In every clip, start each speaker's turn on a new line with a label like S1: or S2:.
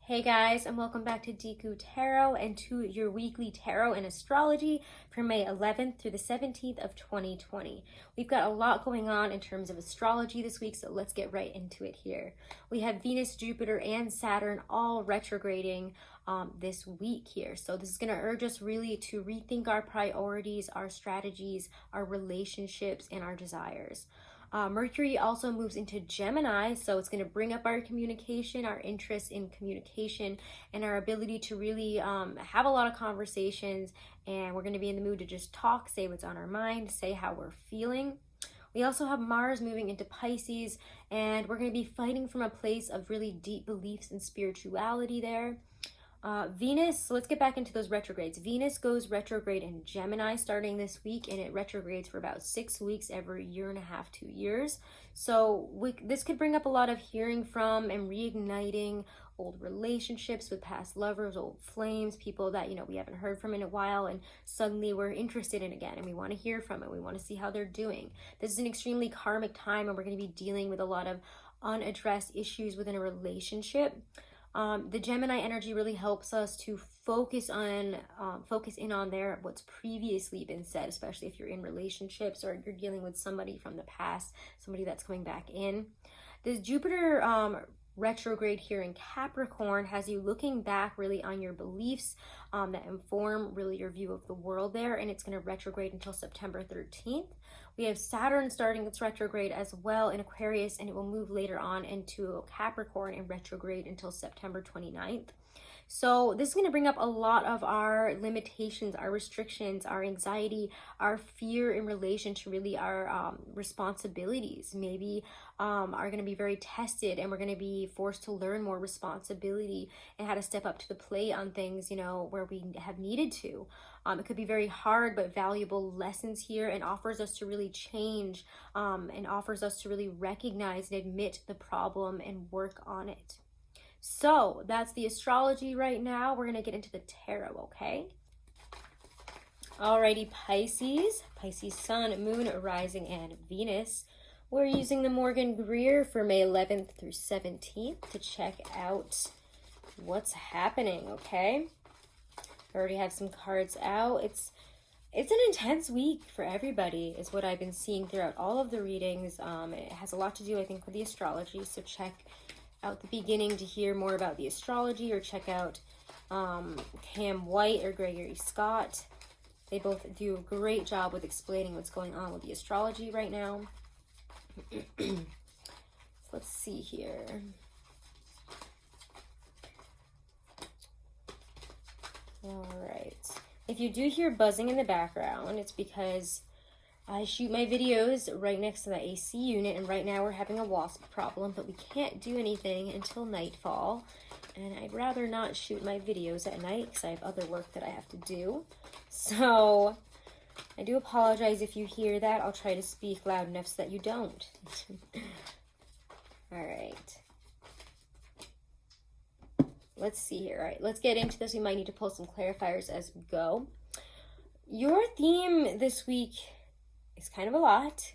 S1: Hey guys, and welcome back to Deku Tarot and to your weekly tarot and astrology for May 11th through the 17th of 2020. We've got a lot going on in terms of astrology this week, so let's get right into it here. We have Venus, Jupiter, and Saturn all retrograding this week here. So this is going to urge us really to rethink our priorities, our strategies, our relationships, and our desires. Mercury also moves into Gemini, so it's going to bring up our communication, our interest in communication, and our ability to really have a lot of conversations. And we're going to be in the mood to just talk, say what's on our mind, say how we're feeling. We also have Mars moving into Pisces, and we're going to be fighting from a place of really deep beliefs and spirituality there. Venus, so let's get back into those retrogrades. Venus goes retrograde in Gemini starting this week, and it retrogrades for about 6 weeks every year and a half, 2 years. So this could bring up a lot of hearing from and reigniting old relationships with past lovers, old flames, people that, we haven't heard from in a while, and suddenly we're interested in again, and we want to hear from it. We want to see how they're doing. This is an extremely karmic time, and we're going to be dealing with a lot of unaddressed issues within a relationship. The Gemini energy really helps us to focus in on what's previously been said, especially if you're in relationships or you're dealing with somebody from the past, somebody that's coming back in. This Jupiter retrograde here in Capricorn has you looking back really on your beliefs that inform really your view of the world there, and it's going to retrograde until September 13th. We have Saturn starting its retrograde as well in Aquarius, and it will move later on into Capricorn and retrograde until September 29th. So this is going to bring up a lot of our limitations, our restrictions, our anxiety, our fear in relation to really our responsibilities. Maybe are going to be very tested, and we're going to be forced to learn more responsibility and how to step up to the plate on things, where we have needed to. It could be very hard but valuable lessons here, and offers us to really change and offers us to really recognize and admit the problem and work on it. So that's the astrology right now. We're going to get into the tarot, okay? Alrighty, Pisces Sun, Moon, Rising, and Venus. We're using the Morgan Greer for May 11th through 17th to check out what's happening, okay? I already have some cards out. It's an intense week for everybody is what I've been seeing throughout all of the readings. It has a lot to do, I think, with the astrology, so check out the beginning to hear more about the astrology, or check out Cam White or Gregory Scott. They both do a great job with explaining what's going on with the astrology right now. Let's see here. All right. If you do hear buzzing in the background, it's because I shoot my videos right next to the AC unit, and right now we're having a wasp problem, but we can't do anything until nightfall, and I'd rather not shoot my videos at night because I have other work that I have to do. So I do apologize if you hear that. I'll try to speak loud enough so that you don't. All right. Let's see here. All right, let's get into this. We might need to pull some clarifiers as we go. Your theme this week is kind of a lot.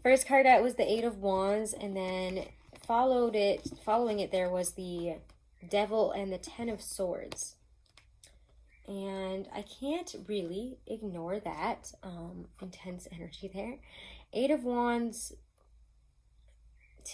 S1: First card out was the Eight of Wands, and then following it there was the Devil and the Ten of Swords. And I can't really ignore that intense energy there. Eight of Wands,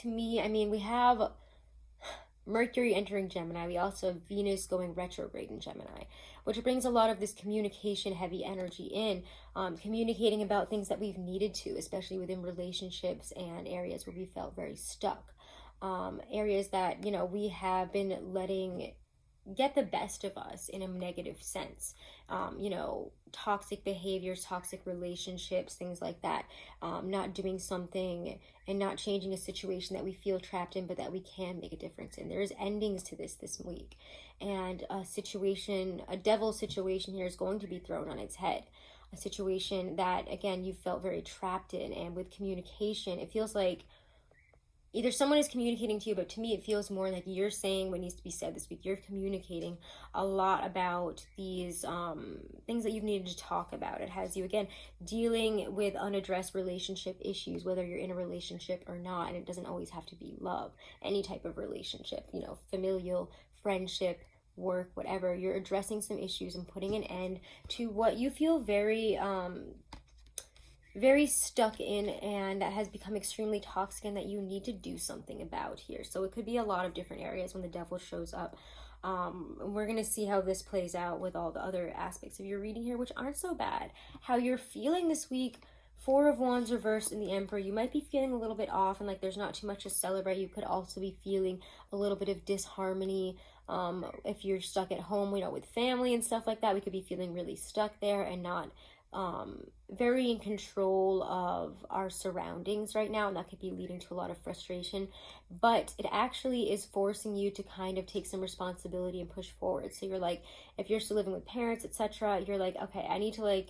S1: to me, we have Mercury entering Gemini. We also have Venus going retrograde in Gemini, which brings a lot of this communication heavy energy in, communicating about things that we've needed to, especially within relationships and areas where we felt very stuck, areas that we have been letting get the best of us in a negative sense, toxic behaviors, toxic relationships, things like that, not doing something and not changing a situation that we feel trapped in but that we can make a difference in. There's endings to this week, and a devil situation here is going to be thrown on its head, a situation that again you felt very trapped in. And with communication, it feels like either someone is communicating to you, but to me it feels more like you're saying what needs to be said this week. You're communicating a lot about these things that you've needed to talk about. It has you, again, dealing with unaddressed relationship issues, whether you're in a relationship or not. And it doesn't always have to be love, any type of relationship, you know, familial, friendship, work, whatever. You're addressing some issues and putting an end to what you feel very stuck in, and that has become extremely toxic, and that you need to do something about here. So it could be a lot of different areas when the devil shows up. We're going to see how this plays out with all the other aspects of your reading here, which aren't so bad. How you're feeling this week: Four of Wands reversed in the Emperor. You might be feeling a little bit off and like there's not too much to celebrate. You could also be feeling a little bit of disharmony. If you're stuck at home, you know, with family and stuff like that, we could be feeling really stuck there and not very in control of our surroundings right now, and that could be leading to a lot of frustration. But it actually is forcing you to kind of take some responsibility and push forward. So you're like, if you're still living with parents, etc., you're like, okay, I need to like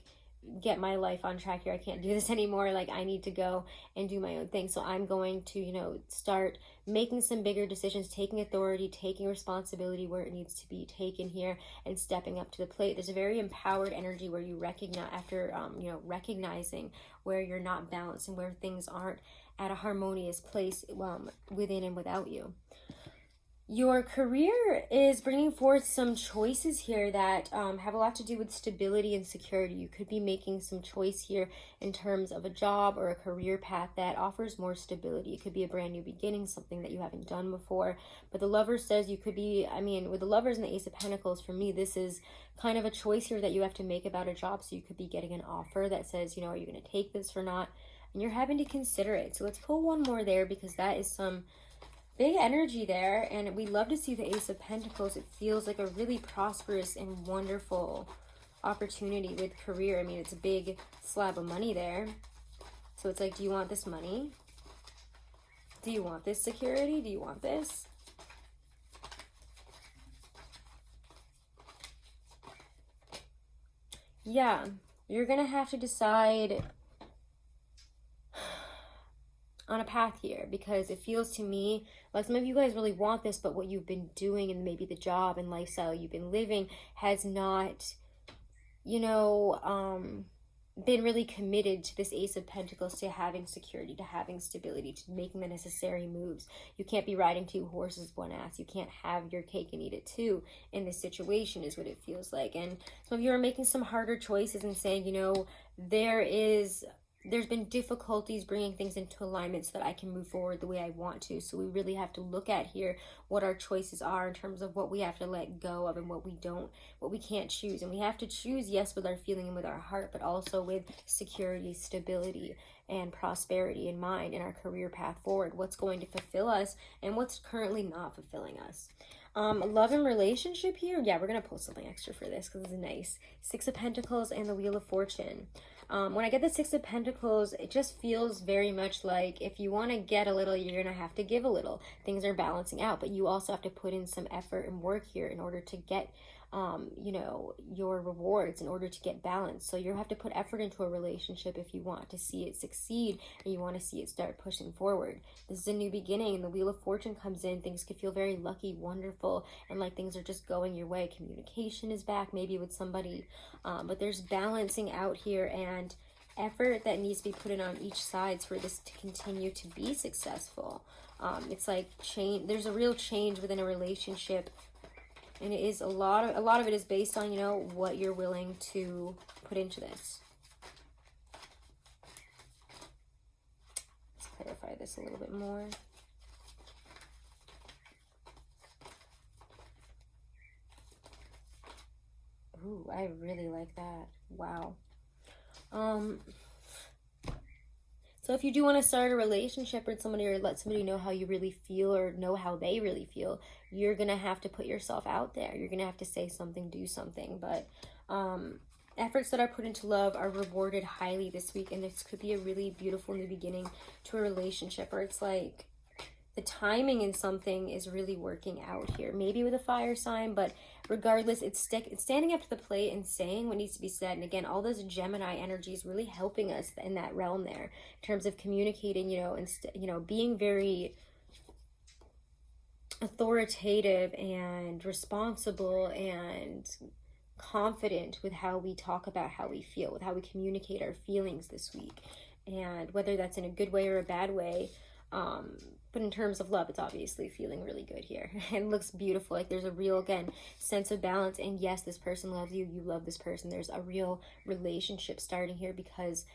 S1: get my life on track here. I can't do this anymore. Like, I need to go and do my own thing. So I'm going to, you know, start making some bigger decisions, taking authority, taking responsibility where it needs to be taken here, and stepping up to the plate. There's a very empowered energy where you recognize, after you know, recognizing where you're not balanced and where things aren't at a harmonious place within and without you. Your career is bringing forth some choices here that have a lot to do with stability and security. You could be making some choice here in terms of a job or a career path that offers more stability. It could be a brand new beginning, something that you haven't done before. But the Lover says you could be, I mean, with the Lovers and the Ace of Pentacles, for me, this is kind of a choice here that you have to make about a job. So you could be getting an offer that says, you know, are you going to take this or not? And you're having to consider it. So let's pull one more there, because that is some big energy there, and we love to see the Ace of Pentacles. It feels like a really prosperous and wonderful opportunity with career. I mean, it's a big slab of money there. So it's like, do you want this money? Do you want this security? Do you want this? Yeah, you're gonna have to decide on a path here, because it feels to me like some of you guys really want this, but what you've been doing and maybe the job and lifestyle you've been living has not, you know, been really committed to this Ace of Pentacles, to having security, to having stability, to making the necessary moves. You can't be riding two horses, one ass. You can't have your cake and eat it too in this situation, is what it feels like. And some of you are making some harder choices and saying, you know, there's been difficulties bringing things into alignment so that I can move forward the way I want to. So we really have to look at here what our choices are in terms of what we have to let go of and what we can't choose. And we have to choose, yes, with our feeling and with our heart, but also with security, stability, and prosperity in mind in our career path forward. What's going to fulfill us and what's currently not fulfilling us. Love and relationship here. Yeah, we're going to pull something extra for this because it's nice. Six of Pentacles and the Wheel of Fortune. When I get the Six of Pentacles, it just feels very much like if you want to get a little, you're going to have to give a little. Things are balancing out, but you also have to put in some effort and work here in order to get, you know, your rewards, in order to get balance. So you have to put effort into a relationship if you want to see it succeed and you want to see it start pushing forward. This is a new beginning, and the Wheel of Fortune comes in. Things could feel very lucky, wonderful, and like things are just going your way. Communication is back, maybe with somebody, but there's balancing out here and effort that needs to be put in on each side for this to continue to be successful. It's like change. There's a real change within a relationship, and it is a lot of it is based on, you know, what you're willing to put into this. Let's clarify this a little bit more. Ooh, I really like that. Wow. So if you do want to start a relationship with somebody, or let somebody know how you really feel, or know how they really feel, you're going to have to put yourself out there. You're going to have to say something, do something. But efforts that are put into love are rewarded highly this week. And this could be a really beautiful new beginning to a relationship, where it's like the timing in something is really working out here. Maybe with a fire sign, but regardless, it's standing up to the plate and saying what needs to be said. And again, all those Gemini energy is really helping us in that realm there, in terms of communicating, you know, and being very authoritative and responsible and confident with how we talk about how we feel, with how we communicate our feelings this week. And whether that's in a good way or a bad way, but in terms of love, it's obviously feeling really good here. And looks beautiful. Like there's a real, again, sense of balance. And yes, this person loves you. You love this person. There's a real relationship starting here because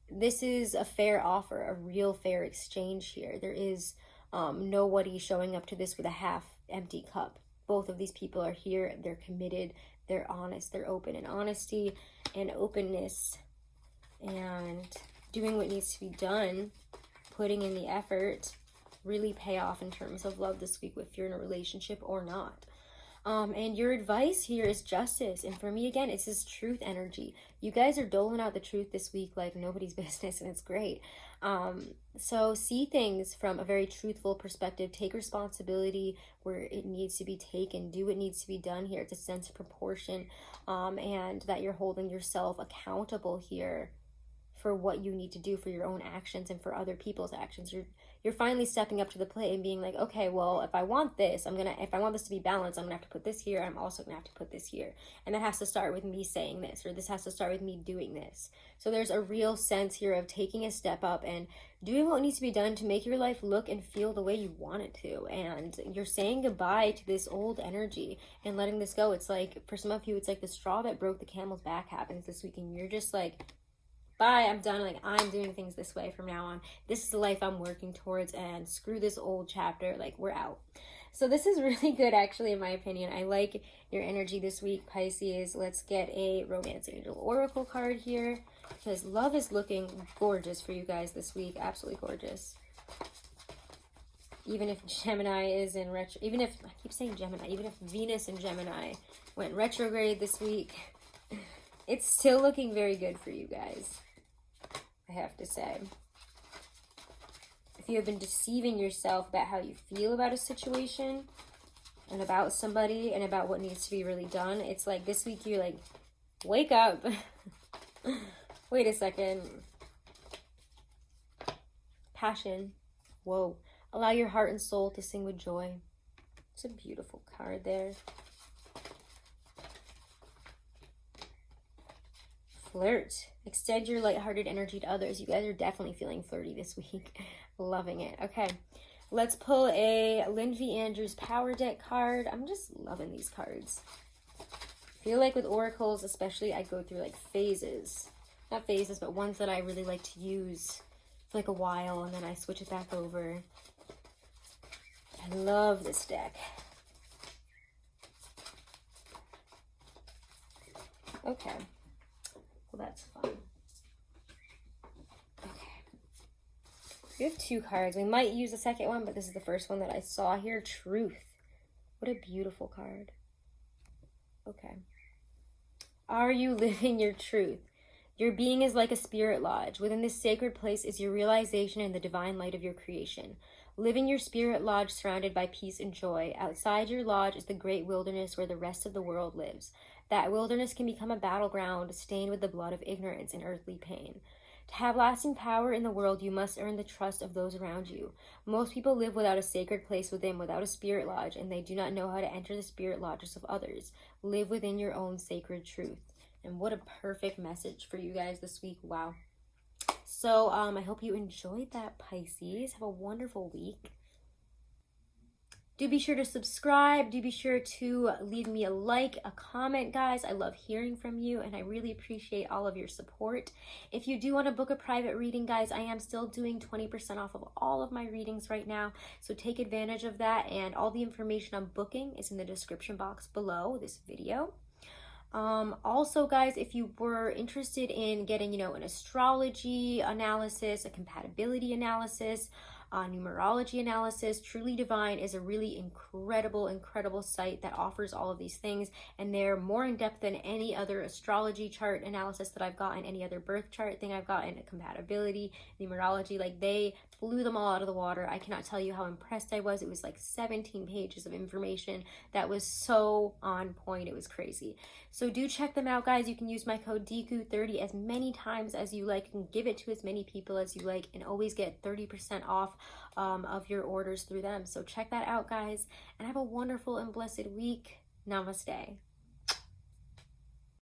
S1: this is a fair offer, a real fair exchange here. There is nobody showing up to this with a half empty cup. Both of these people are here. They're committed. They're honest. They're open. And honesty and openness and doing what needs to be done, putting in the effort, really pay off in terms of love this week, if you're in a relationship or not. And your advice here is justice. And for me, again, it's this truth energy. You guys are doling out the truth this week like nobody's business, and it's great. So see things from a very truthful perspective. Take responsibility where it needs to be taken. Do what needs to be done here. It's a sense of proportion, and that you're holding yourself accountable here for what you need to do for your own actions and for other people's actions. You're finally stepping up to the plate and being like, okay, well, if I want this, if I want this to be balanced, I'm gonna have to put this here. I'm also gonna have to put this here. And that has to start with me saying this, or this has to start with me doing this. So there's a real sense here of taking a step up and doing what needs to be done to make your life look and feel the way you want it to. And you're saying goodbye to this old energy and letting this go. It's like, for some of you, it's like the straw that broke the camel's back happens this week, and you're just like, bye, I'm done. Like, I'm doing things this way from now on. This is the life I'm working towards, and screw this old chapter. Like, we're out. So this is really good, actually, in my opinion. I like your energy this week, Pisces. Let's get a Romance Angel Oracle card here, because love is looking gorgeous for you guys this week. Absolutely gorgeous. Even if Gemini is in retro, even if, I keep saying Gemini, even if Venus and Gemini went retrograde this week, it's still looking very good for you guys, I have to say. If you have been deceiving yourself about how you feel about a situation and about somebody and about what needs to be really done, it's like this week you're like, wake up. Wait a second. Passion. Whoa. Allow your heart and soul to sing with joy. It's a beautiful card there. Flirt. Extend your lighthearted energy to others. You guys are definitely feeling flirty this week. Loving it. Okay, let's pull a Lindsay Andrews Power Deck card. I'm just loving these cards. I feel like with oracles especially, I go through like phases. Not phases, but ones that I really like to use for like a while, and then I switch it back over. I love this deck. Okay. Well, that's fun. Okay. We have two cards. We might use the second one, but this is the first one that I saw here. Truth. What a beautiful card. Okay. Are you living your truth? Your being is like a spirit lodge. Within this sacred place is your realization and the divine light of your creation. Live in your spirit lodge surrounded by peace and joy. Outside your lodge is the great wilderness where the rest of the world lives. That wilderness can become a battleground stained with the blood of ignorance and earthly pain. To have lasting power in the world, you must earn the trust of those around you. Most people live without a sacred place within, without a spirit lodge, and they do not know how to enter the spirit lodges of others. Live within your own sacred truth. And what a perfect message for you guys this week. Wow. So I hope you enjoyed that, Pisces. Have a wonderful week. Do be sure to subscribe. Do be sure to leave me a like, a comment, guys. I love hearing from you, and I really appreciate all of your support. If you do want to book a private reading, guys, I am still doing 20% off of all of my readings right now, so take advantage of that, and all the information on booking is in the description box below this video. Also, guys, if you were interested in getting, an astrology analysis, a compatibility analysis, numerology analysis, Truly Divine is a really incredible site that offers all of these things, and they're more in depth than any other astrology chart analysis that I've gotten, any other birth chart thing I've gotten, compatibility, numerology. Like, they blew them all out of the water. I cannot tell you how impressed I was. It was like 17 pages of information that was so on point. It was crazy. So do check them out, guys. You can use my code Deku30 as many times as you like. You can give it to as many people as you like, and always get 30% off of your orders through them. So check that out, guys, and have a wonderful and blessed week. Namaste.